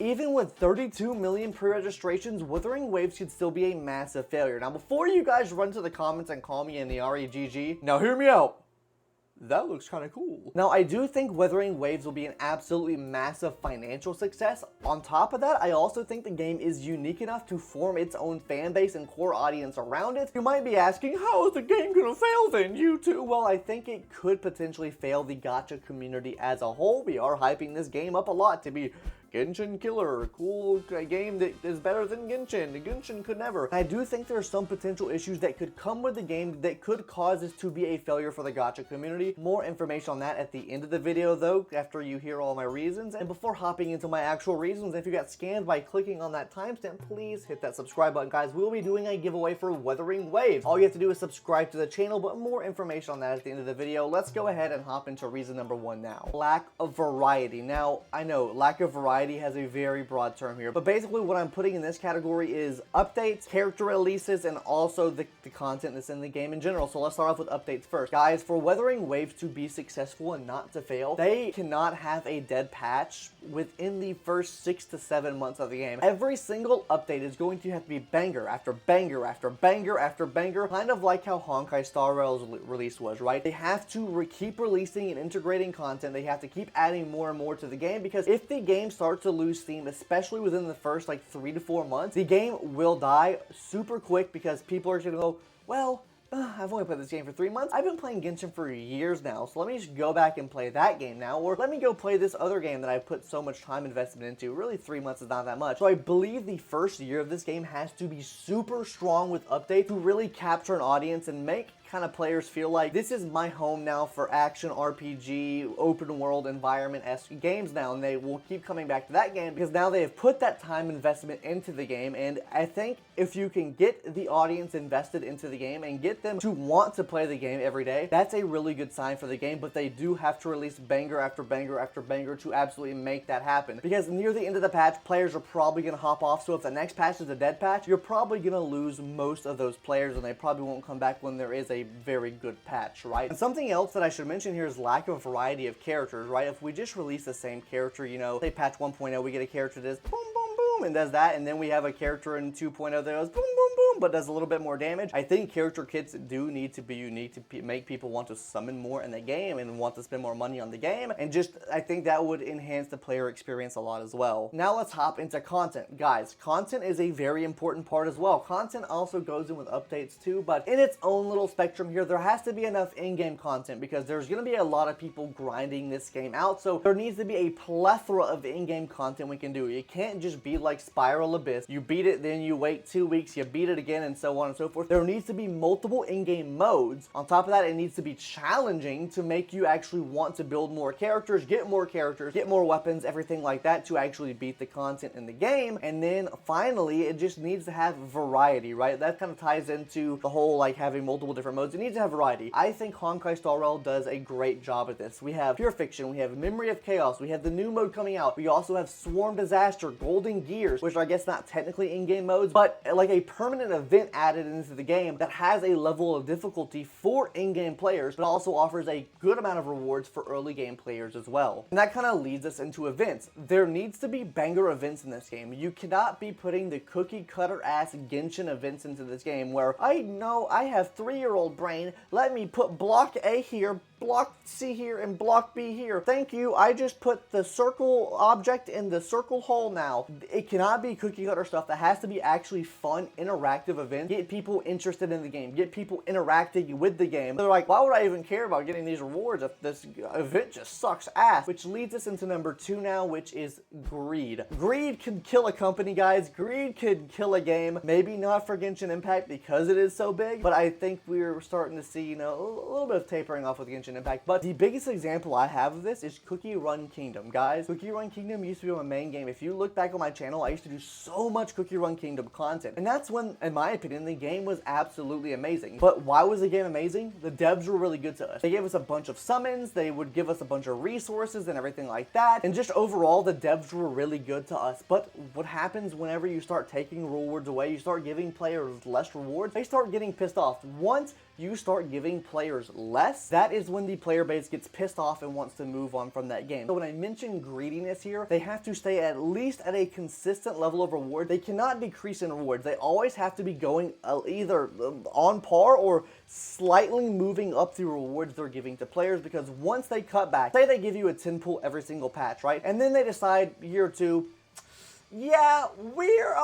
Even with 32 million pre-registrations, Wuthering Waves could still be a massive failure. Now, before you guys run to the comments and call me in the REGG, now hear me out. That looks kind of cool. Now, I do think Wuthering Waves will be an absolutely massive financial success. On top of that, I also think the game is unique enough to form its own fan base and core audience around it. You might be asking, how is the game gonna fail then, YouTube? Well, I think it could potentially fail the gacha community as a whole. We are hyping this game up a lot to be Genshin Killer, cool game that is better than Genshin. Genshin could never. I do think there are some potential issues that could come with the game that could cause this to be a failure for the gacha community. More information on that at the end of the video though, after you hear all my reasons. And before hopping into my actual reasons, if you got scanned by clicking on that timestamp, please hit that subscribe button, guys. We will be doing a giveaway for Wuthering Waves. All you have to do is subscribe to the channel, but more information on that at the end of the video. Let's go ahead and hop into reason number 1 now. Lack of variety. Now, I know lack of variety has a very broad term here, but basically what I'm putting in this category is updates, character releases, and also the content that's in the game in general. So let's start off with updates first. Guys, for Wuthering Waves to be successful and not to fail, they cannot have a dead patch within the first 6 to 7 months of the game. Every single update is going to have to be banger after banger after banger after banger, kind of like how Honkai Star Rail's release was, right? They have to keep releasing and integrating content. They have to keep adding more and more to the game, because if the game starts to lose steam, especially within the first like 3 to 4 months, the game will die super quick, because people are going to go, well, I've only played this game for 3 months. I've been playing Genshin for years now, so let me just go back and play that game now, or let me go play this other game that I put so much time investment into. Really, 3 months is not that much. So I believe the first year of this game has to be super strong with updates to really capture an audience and make kind of players feel like this is my home now for action RPG, open world environment-esque games now, and they will keep coming back to that game because now they have put that time investment into the game. And I think if you can get the audience invested into the game and get them to want to play the game every day, that's a really good sign for the game. But they do have to release banger after banger after banger to absolutely make that happen, because near the end of the patch, players are probably going to hop off. So if the next patch is a dead patch, you're probably going to lose most of those players, and they probably won't come back when there is a very good patch, right? And something else that I should mention here is lack of variety of characters, right? If we just release the same character, you know, say patch 1.0, we get a character that does boom, boom, boom, and does that, and then we have a character in 2.0 that goes boom, boom, boom, but does a little bit more damage. I think character kits do need to be unique to make people want to summon more in the game and want to spend more money on the game, and just, I think that would enhance the player experience a lot as well. Now let's hop into content. Guys, content is a very important part as well. Content also goes in with updates too, but in its own little spectrum here, there has to be enough in-game content, because there's going to be a lot of people grinding this game out, so there needs to be a plethora of in-game content we can do. It can't just be like Spiral Abyss. You beat it, then you wait 2 weeks, you beat it again, and so on and so forth. There needs to be multiple in-game modes. On top of that, it needs to be challenging to make you actually want to build more characters, get more weapons, everything like that, to actually beat the content in the game. And then finally, it just needs to have variety, right? That kind of ties into the whole like having multiple different modes. It needs to have variety. I think Honkai Star Rail does a great job at this. We have Pure Fiction, we have Memory of Chaos, we have the new mode coming out. We also have Swarm Disaster, Golden Gears, which are, I guess, not technically in-game modes, but like a permanent event added into the game that has a level of difficulty for in-game players, but also offers a good amount of rewards for early game players as well. And that kind of leads us into events. There needs to be banger events in this game. You cannot be putting the cookie cutter ass Genshin events into this game where I know I have 3-year-old brain, let me put block A here, block C here, and block B here. Thank you, I just put the circle object in the circle hole now. It cannot be cookie cutter stuff. That has to be actually fun, interactive events. Get people interested in the game. Get people interacting with the game. They're like, why would I even care about getting these rewards if this event just sucks ass? Which leads us into number 2 now, which is greed. Greed can kill a company, guys. Greed could kill a game. Maybe not for Genshin Impact because it is so big, but I think we're starting to see, you know, a little bit of tapering off with Genshin Impact. But the biggest example I have of this is Cookie Run Kingdom. Guys, Cookie Run Kingdom used to be my main game. If you look back on my channel, I used to do so much Cookie Run Kingdom content. And that's when, in my opinion, the game was absolutely amazing. But why was the game amazing? The devs were really good to us. They gave us a bunch of summons, they would give us a bunch of resources and everything like that. And just overall, the devs were really good to us. But what happens whenever you start taking rewards away, you start giving players less rewards, they start getting pissed off. Once you start giving players less, that is when the player base gets pissed off and wants to move on from that game. So when I mention greediness here, they have to stay at least at a consistent level of reward. They cannot decrease in rewards. They always have to be going either on par or slightly moving up the rewards they're giving to players, because once they cut back, say they give you a 10 pull every single patch, right? And then they decide year or two, yeah, we're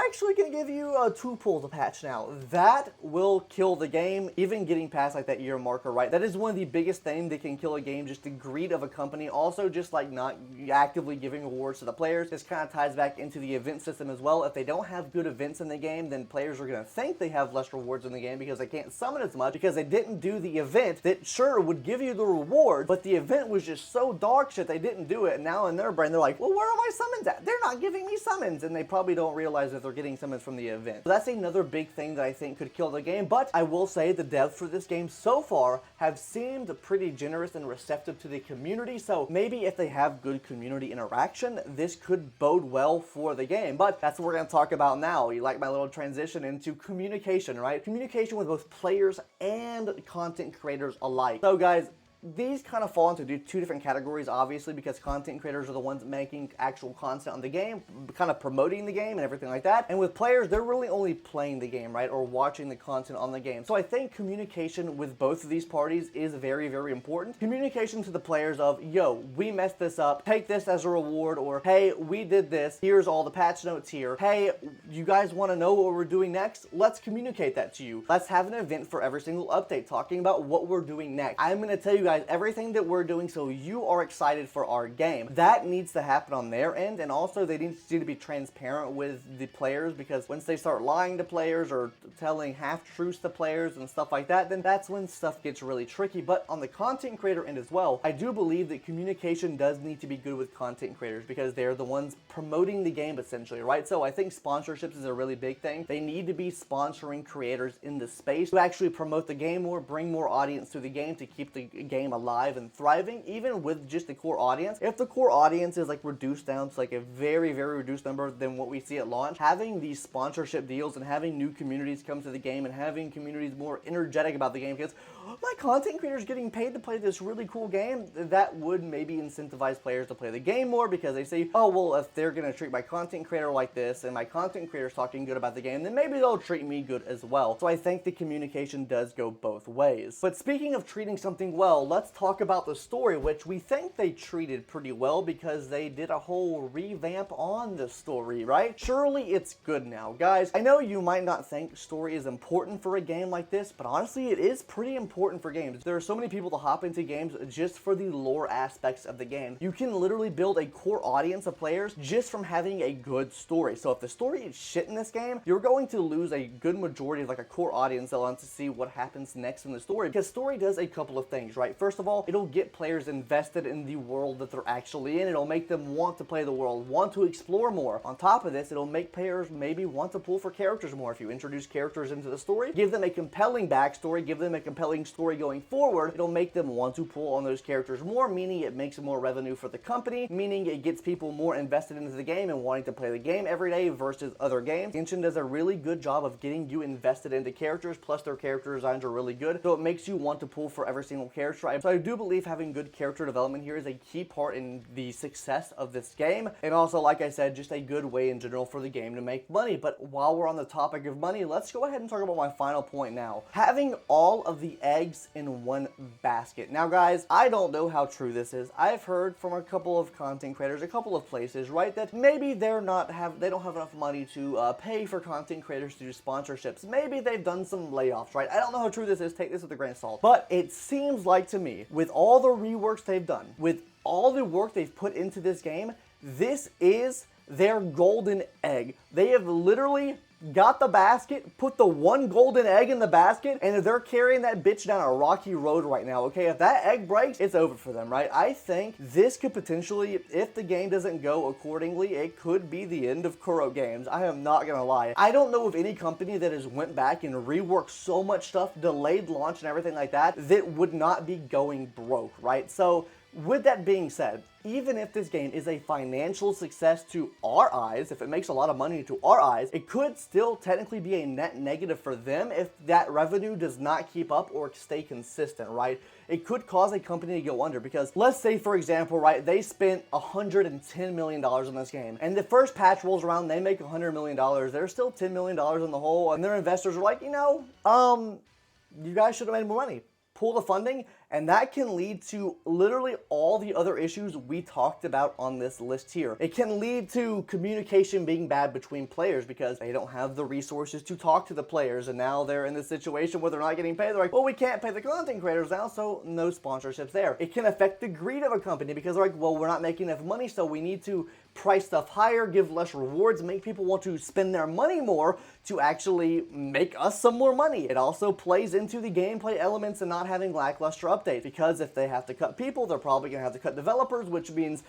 actually gonna give you 2 pulls a patch now. That will kill the game, even getting past like that year marker, right? That is one of the biggest things that can kill a game, just the greed of a company. Also, just like not actively giving rewards to the players. This kind of ties back into the event system as well. If they don't have good events in the game, then players are gonna think they have less rewards in the game because they can't summon as much, because they didn't do the event that sure would give you the reward, but the event was just so dog shit they didn't do it. And now in their brain, they're like, well, where are my summons at? They're not giving me summons, and they probably don't realize that they're getting summons from the event. So that's another big thing that I think could kill the game. But I will say the devs for this game so far have seemed pretty generous and receptive to the community, so maybe if they have good community interaction, this could bode well for the game. But that's what we're going to talk about now. You like my little transition into communication, right? Communication with both players and content creators alike. So guys, these kind of fall into two different categories, obviously, because content creators are the ones making actual content on the game, kind of promoting the game and everything like that. And with players, they're really only playing the game, right? Or watching the content on the game. So I think communication with both of these parties is very, very important. Communication to the players of, yo, we messed this up, take this as a reward, or hey, we did this, here's all the patch notes here. Hey, you guys want to know what we're doing next? Let's communicate that to you. Let's have an event for every single update talking about what we're doing next. I'm going to tell you guys everything that we're doing so you are excited for our game. That needs to happen on their end, and also they need to be transparent with the players, because once they start lying to players or telling half-truths to players and stuff like that, then that's when stuff gets really tricky. But on the content creator end as well, I do believe that communication does need to be good with content creators, because they're the ones promoting the game essentially, right? So I think sponsorships is a really big thing. They need to be sponsoring creators in the space to actually promote the game more, bring more audience to the game to keep the game alive and thriving, even with just the core audience. If the core audience is like reduced down to like a very, very reduced number than what we see at launch, having these sponsorship deals and having new communities come to the game and having communities more energetic about the game, because my content creator is getting paid to play this really cool game, that would maybe incentivize players to play the game more, because they say, oh, well, if they're going to treat my content creator like this and my content creator is talking good about the game, then maybe they'll treat me good as well. So I think the communication does go both ways. But speaking of treating something well, let's talk about the story, which we think they treated pretty well, because they did a whole revamp on the story, right? Surely it's good now. Guys, I know you might not think story is important for a game like this, but honestly, it is pretty important for games. There are so many people that hop into games just for the lore aspects of the game. You can literally build a core audience of players just from having a good story. So if the story is shit in this game, you're going to lose a good majority of like a core audience that wants to see what happens next in the story, because story does a couple of things, right? First of all, it'll get players invested in the world that they're actually in. It'll make them want to play the world, want to explore more. On top of this, it'll make players maybe want to pull for characters more. If you introduce characters into the story, give them a compelling backstory, give them a compelling story going forward, it'll make them want to pull on those characters more, meaning it makes more revenue for the company, meaning it gets people more invested into the game and wanting to play the game every day versus other games. Genshin does a really good job of getting you invested into characters, plus their character designs are really good, so it makes you want to pull for every single character. So I do believe having good character development here is a key part in the success of this game, and also, like I said, just a good way in general for the game to make money. But while we're on the topic of money, let's go ahead and talk about my final point now. Having all of the eggs in one basket. Now guys, I don't know how true this is. I've heard from a couple of content creators, a couple of places, right, that maybe they don't have enough money to pay for content creators to do sponsorships. Maybe they've done some layoffs, right? I don't know how true this is. Take this with a grain of salt. But it seems like to me, with all the reworks they've done, with all the work they've put into this game, this is their golden egg. They have literally got the basket, put the one golden egg in the basket, and they're carrying that bitch down a rocky road right now, okay? If that egg breaks, it's over for them, right? I think this could potentially, if the game doesn't go accordingly, it could be the end of Kuro Games. I am not gonna lie. I don't know of any company that has went back and reworked so much stuff, delayed launch and everything like that, that would not be going broke, right? So With that being said, even if this game is a financial success to our eyes, if it makes a lot of money to our eyes, it could still technically be a net negative for them if that revenue does not keep up or stay consistent, right? It could cause a company to go under because let's say, for example, right, they spent $110 million on this game and the first patch rolls around, they make $100 million. They're still $10 million in the hole and their investors are like, you guys should have made more money. Pull the funding, and that can lead to literally all the other issues we talked about on this list here. It can lead to communication being bad between players because they don't have the resources to talk to the players, and now they're in this situation where they're not getting paid. They're like, well, we can't pay the content creators now, so no sponsorships there. It can affect the greed of a company because they're like, well, we're not making enough money, so we need to price stuff higher, give less rewards, make people want to spend their money more to actually make us some more money. It also plays into the gameplay elements and not having lackluster updates because if they have to cut people, they're probably going to have to cut developers, which means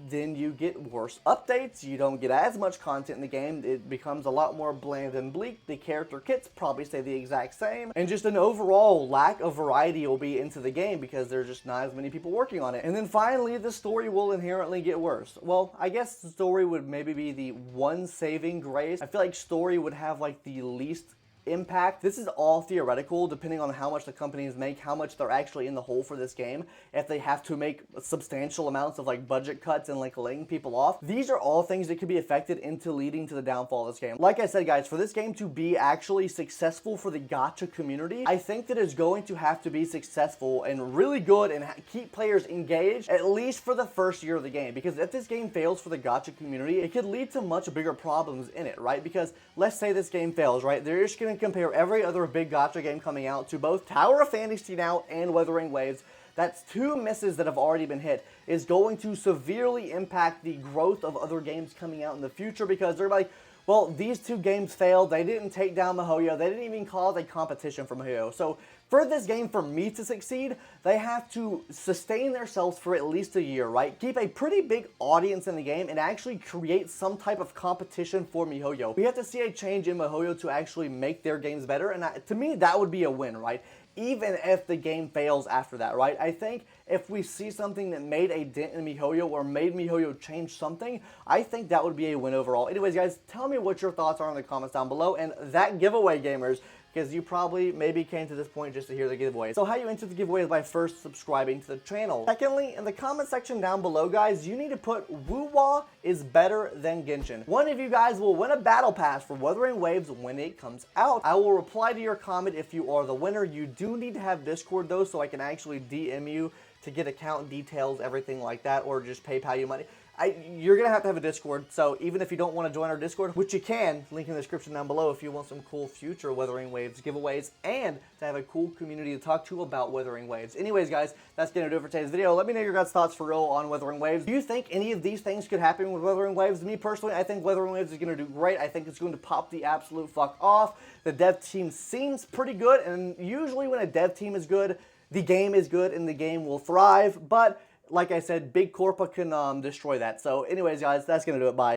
then you get worse updates, you don't get as much content in the game, it becomes a lot more bland and bleak, the character kits probably stay the exact same, and just an overall lack of variety will be into the game because there's just not as many people working on it. And then finally, the story will inherently get worse. Well, I guess the story would maybe be the one saving grace. I feel like story would have like the least impact. This is all theoretical depending on how much the companies make, how much they're actually in the hole for this game, if they have to make substantial amounts of like budget cuts and like laying people off. These are all things that could be affected into leading to the downfall of this game. Like I said, guys, for this game to be actually successful for the gacha community, I think that it's going to have to be successful and really good and keep players engaged at least for the first year of the game, because if this game fails for the gacha community, it could lead to much bigger problems in it, right? Because let's say this game fails, right? They're just going to compare every other big gacha game coming out to both Tower of Fantasy now and Wuthering Waves. That's two misses that have already been hit, is going to severely impact the growth of other games coming out in the future because they're like, well, these two games failed, they didn't take down MiHoYo, they didn't even cause a competition for MiHoYo. So for this game, for me to succeed, they have to sustain themselves for at least a year, right? Keep a pretty big audience in the game and actually create some type of competition for MiHoYo. We have to see a change in MiHoYo to actually make their games better, and to me, that would be a win, right? Even if the game fails after that, right? I think if we see something that made a dent in MiHoYo or made MiHoYo change something, I think that would be a win overall. Anyways, guys, tell me what your thoughts are in the comments down below, and that giveaway, gamers, because you probably maybe came to this point just to hear the giveaway. So how you enter the giveaway is by first subscribing to the channel. Secondly, in the comment section down below, guys, you need to put Wuwa is better than Genshin. One of you guys will win a battle pass for Wuthering Waves when it comes out. I will reply to your comment if you are the winner. You do need to have Discord though, so I can actually DM you to get account details, everything like that, or just PayPal you money. You're going to have a Discord, so even if you don't want to join our Discord, which you can, link in the description down below if you want some cool future Wuthering Waves giveaways and to have a cool community to talk to about Wuthering Waves. Anyways, guys, that's going to do it for today's video. Let me know your guys' thoughts for real on Wuthering Waves. Do you think any of these things could happen with Wuthering Waves? Me, personally, I think Wuthering Waves is going to do great. I think it's going to pop the absolute fuck off. The dev team seems pretty good, and usually when a dev team is good, the game is good and the game will thrive, but like I said, Big Corpa can destroy that. So anyways, guys, that's going to do it. Bye.